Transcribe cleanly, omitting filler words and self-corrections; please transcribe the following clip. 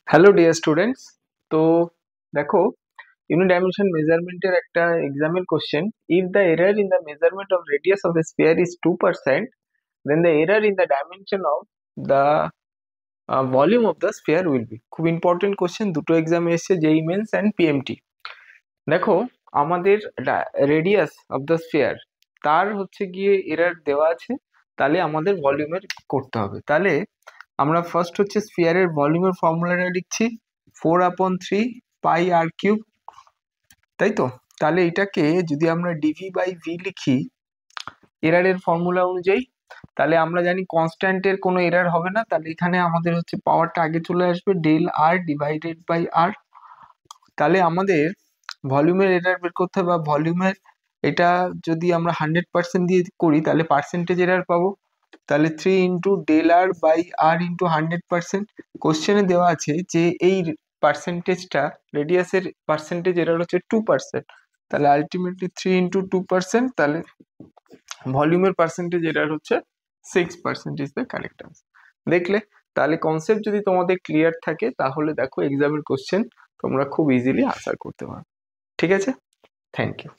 Hello dear students. তো দেখো, unit dimension মেজারমেন্টের একটা এক্সামের question, if the error in the measurement of radius of a sphere is 2%, then the error in the dimension of the volume of the sphere will be. খুব important question, দুটো এক্সামে এসছে, JEE men's and PMT. দেখো, আমাদের radius of the sphere তার হচ্ছে গিয়ে error দেওয়া আছে, তাহলে আমাদের ভলিউমের করতে হবে। তাহলে আমরা ফার্স্ট হচ্ছে স্ফিয়ারের ভলিউমের ফর্মুলাটা লিখছি 4/3 পাই r কিউব, তাই তো। তাহলে এটাকে যদি আমরা ডিভি বাই ভি লিখি এরারের ফর্মুলা অনুযায়ী, তাহলে আমরা জানি কনস্ট্যান্টের কোনো এরার হবে না, তাহলে এখানে আমাদের হচ্ছে পাওয়ারটা আগে চলে আসবে ডেল আর ডিভাইডেড বাই আর। তাহলে আমাদের ভলিউমের এরার বের করতে হবে, বা ভলিউমের এটা যদি আমরা 100% দিয়ে করি তাহলে পার্সেন্টেজ এরার পাবো। তাহলে 3 × ডেল আর বাই আর × 100%। কোশ্চেনে দেওয়া আছে যে এই পার্সেন্টেজটা, রেডিয়াসের পার্সেন্টেজ এরার হচ্ছে 2%, তাহলে আলটিমেটলি 3 × 2%, তাহলে ভলিউমের পার্সেন্টেজ এরার হচ্ছে 6% ইজ দ্য কারেক্ট আনসার। দেখলে, তাহলে কনসেপ্ট যদি তোমাদের ক্লিয়ার থাকে তাহলে দেখো এক্সামের কোশ্চেন তোমরা খুব ইজিলি আনসার করতে পারো। ঠিক আছে, থ্যাংক ইউ।